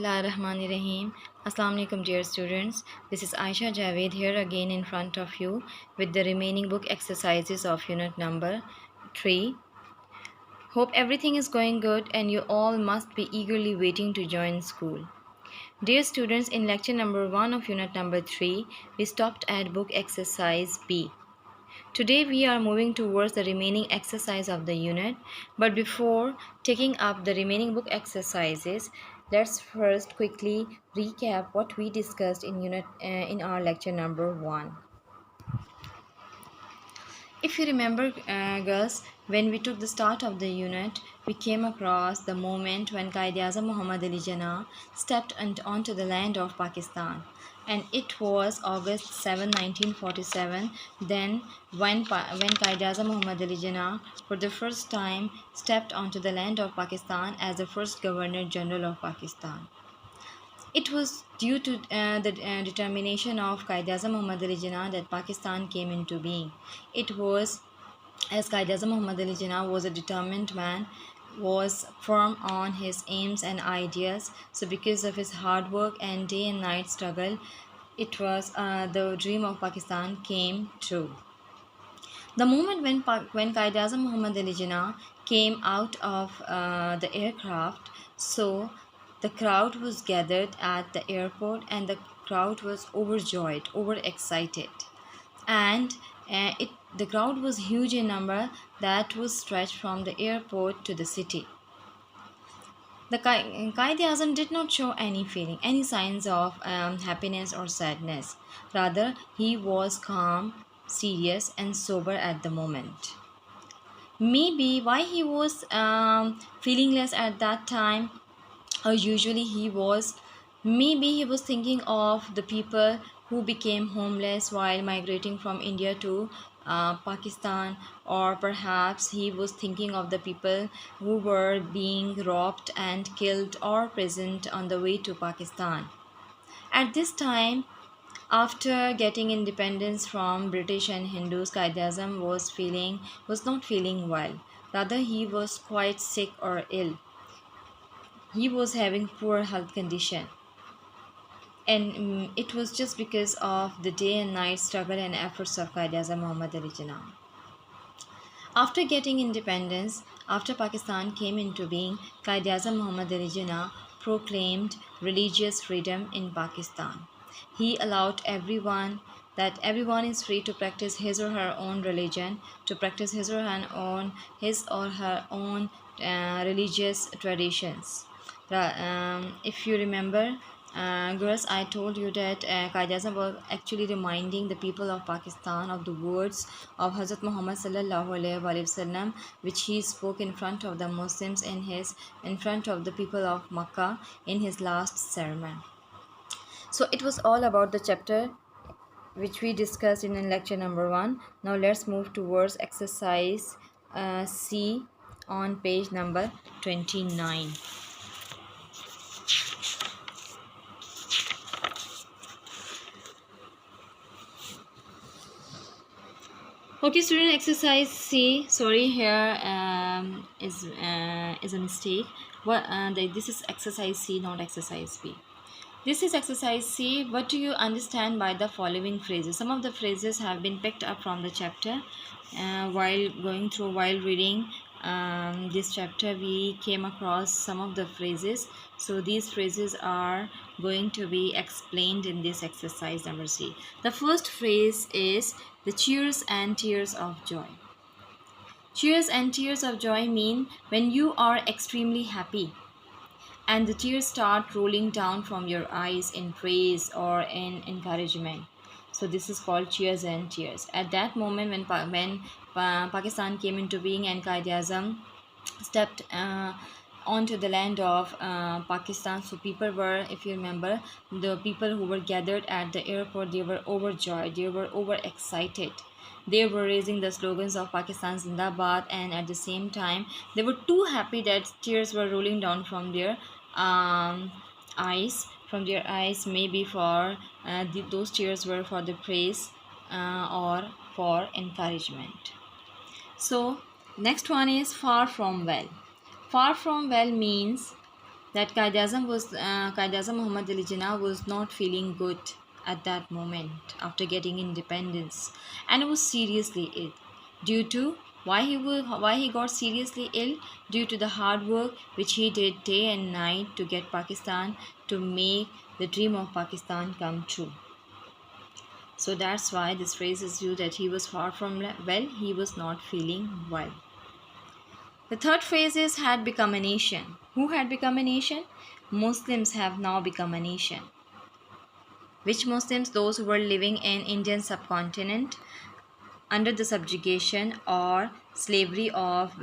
Bismillahirrahmanirrahim. Assalamu alaikum dear students. This is Aisha Javed here again in front of you with the remaining book exercises of unit number 3. Hope everything is going good and you all must be eagerly waiting to join school. Dear students, in lecture number 1 of unit number 3, we stopped at book exercise B. Today we are moving towards the remaining exercise of the unit, but before taking up the remaining book exercises, let's first quickly recap what we discussed in our lecture number 1. If you remember, girls, when we took the start of the unit, we came across the moment when Quaid-e-Azam Muhammad Ali Jinnah stepped onto the land of Pakistan. And it was August 7, 1947, then when Quaid-e-Azam Muhammad Ali Jinnah for the first time stepped onto the land of Pakistan as the first Governor General of Pakistan. It was due to the determination of Quaid-e-Azam Muhammad Ali Jinnah that Pakistan came into being. It was as Quaid-e-Azam Muhammad Ali Jinnah was a determined man, was firm on his aims and ideas. So because of his hard work and day and night struggle, it was the dream of Pakistan came true. The moment when Quaid-e-Azam Muhammad Ali Jinnah came out of the aircraft, so the crowd was gathered at the airport and the crowd was overjoyed, overexcited. And the crowd was huge in number that was stretched from the airport to the city. The Quaid-e-Azam did not show any feeling, any signs of happiness or sadness. Rather, he was calm, serious, and sober at the moment. Maybe why he was feelingless at that time, or usually maybe he was thinking of the people who became homeless while migrating from India to Pakistan, or perhaps he was thinking of the people who were being robbed and killed or present on the way to Pakistan. At this time, after getting independence from British and Hindus, Quaid-e-Azam was not feeling well. Rather, he was quite sick or ill. He was having poor health condition, and it was just because of the day and night struggle and efforts of Quaid-e-Azam Muhammad Ali Jinnah. After getting independence, after Pakistan came into being, Quaid-e-Azam Muhammad Ali Jinnah proclaimed religious freedom in Pakistan. He allowed everyone is free to practice his or her own religion, to practice his or her own religious traditions. If you remember, girls, I told you that Quaid-e-Azam was actually reminding the people of Pakistan of the words of Hazrat Muhammad sallallahu alaihi wasallam, which he spoke in front of the Muslims in front of the people of Makkah in his last sermon. So it was all about the chapter which we discussed in lecture number 1. Now let's move towards exercise C on page number 29. Okay, student, exercise C. Sorry, here is a mistake. This is exercise C, not exercise B. This is exercise C. What do you understand by the following phrases? Some of the phrases have been picked up from the chapter. While reading this chapter, we came across some of the phrases. So these phrases are going to be explained in this exercise number C. The first phrase is the cheers and tears of joy. Cheers and tears of joy mean when you are extremely happy and the tears start rolling down from your eyes in praise or in encouragement. So this is called cheers and tears. At that moment when Pakistan came into being and Quaid-e-Azam stepped onto the land of Pakistan, so people were, if you remember, the people who were gathered at the airport, they were overjoyed, they were overexcited. They were raising the slogans of Pakistan Zindabad, and at the same time they were too happy that tears were rolling down from their eyes. Maybe for those tears were for the praise or for encouragement. So next one is far from well. Far from well means that Qaid Azam Muhammad Ali Jinnah was not feeling good at that moment after getting independence, and was seriously ill due to why he got seriously ill, due to the hard work which he did day and night to get Pakistan, to make the dream of Pakistan come true. So that's why this phrase is used, that he was far from well, he was not feeling well. The third phrase is had become a nation. Who had become a nation? Muslims have now become a nation. Which Muslims? Those who were living in Indian subcontinent under the subjugation or slavery of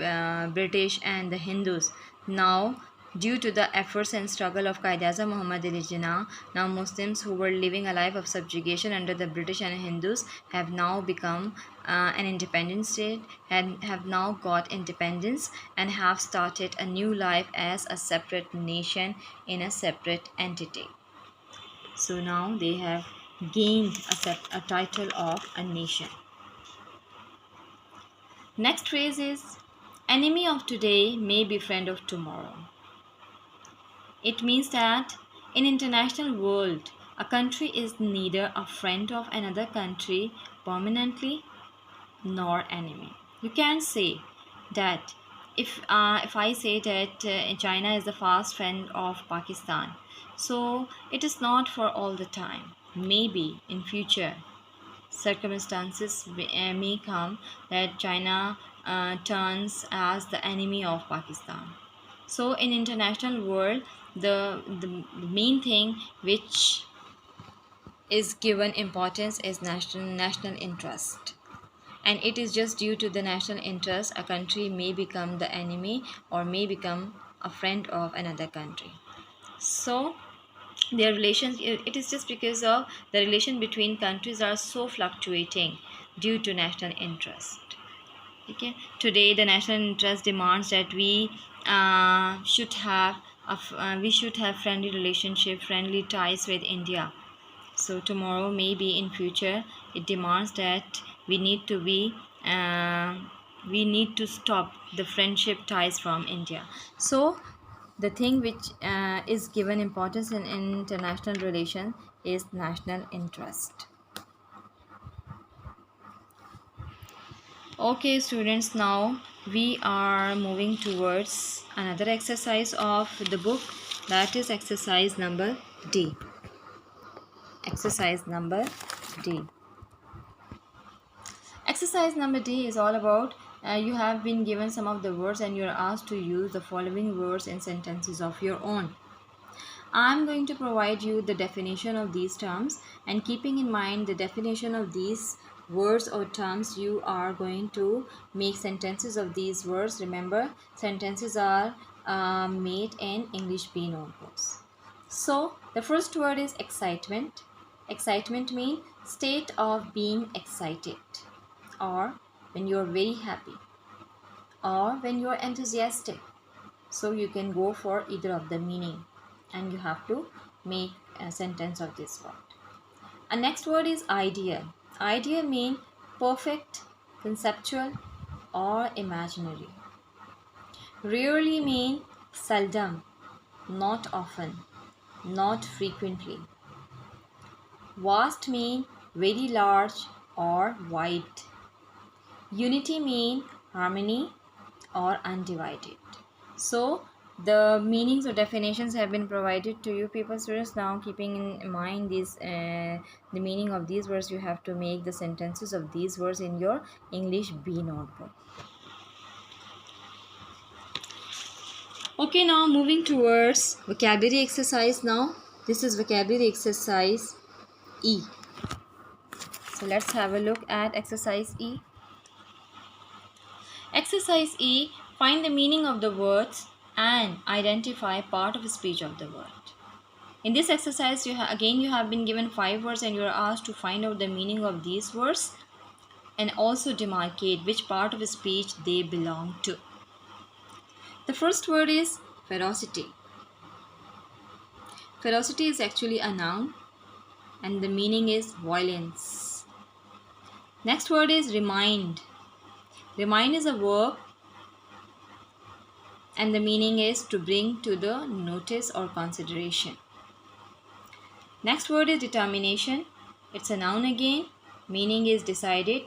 British and the Hindus. Now, due to the efforts and struggle of Qaid Azam Muhammad Ali Jinnah, now Muslims who were living a life of subjugation under the British and Hindus have now become an independent state, and have now got independence and have started a new life as a separate nation in a separate entity. So now they have gained a title of a nation. Next phrase is enemy of today may be friend of tomorrow. It means that in international world, a country is neither a friend of another country permanently nor enemy. You can say that if I say that China is the fast friend of Pakistan, so it is not for all the time. Maybe in future circumstances may come that China turns as the enemy of Pakistan. So in international world, the main thing which is given importance is national interest, and it is just due to the national interest a country may become the enemy or may become a friend of another country. So their relations, it is just because of the relation between countries are so fluctuating due to national interest. Okay, today the national interest demands that we should have friendly relationship, friendly ties with India. So tomorrow, maybe in future, it demands that we need to stop the friendship ties from India. So the thing which is given importance in international relation is national interest. Okay, students, now we are moving towards another exercise of the book, that is exercise number D. Exercise number D. Exercise number D is all about you have been given some of the words and you are asked to use the following words in sentences of your own. I am going to provide you the definition of these terms, and keeping in mind the definition of these words or terms, you are going to make sentences of these words. Remember, sentences are made in English B notebooks. So the first word is excitement. Excitement means state of being excited, or when you are very happy, or when you are enthusiastic. So you can go for either of the meaning, and you have to make a sentence of this word. A next word is ideal. Ideal means perfect, conceptual, or imaginary. Rarely means seldom, not often, not frequently. Vast means very large or wide. Unity means harmony or undivided. So the meanings or definitions have been provided to you, people, students. Now keeping in mind these the meaning of these words, you have to make the sentences of these words in your English B notebook. Okay, now moving towards vocabulary exercise. Now this is vocabulary exercise E. So let's have a look at exercise E. Exercise E, find the meaning of the words and identify part of a speech of the word. In this exercise, you have been given 5 words and you are asked to find out the meaning of these words and also demarcate which part of a speech they belong to. The first word is ferocity. Ferocity is actually a noun and the meaning is violence. Next word is remind. Remind is a verb and the meaning is to bring to the notice or consideration. Next word is determination. It's a noun again. Meaning is decided,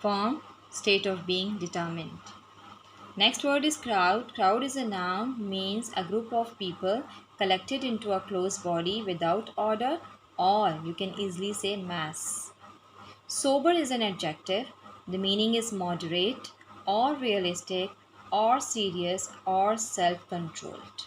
form, state of being determined. Next word is crowd. Crowd is a noun, means a group of people collected into a close body without order, or you can easily say mass. Sober is an adjective. The meaning is moderate or realistic or serious or self controlled.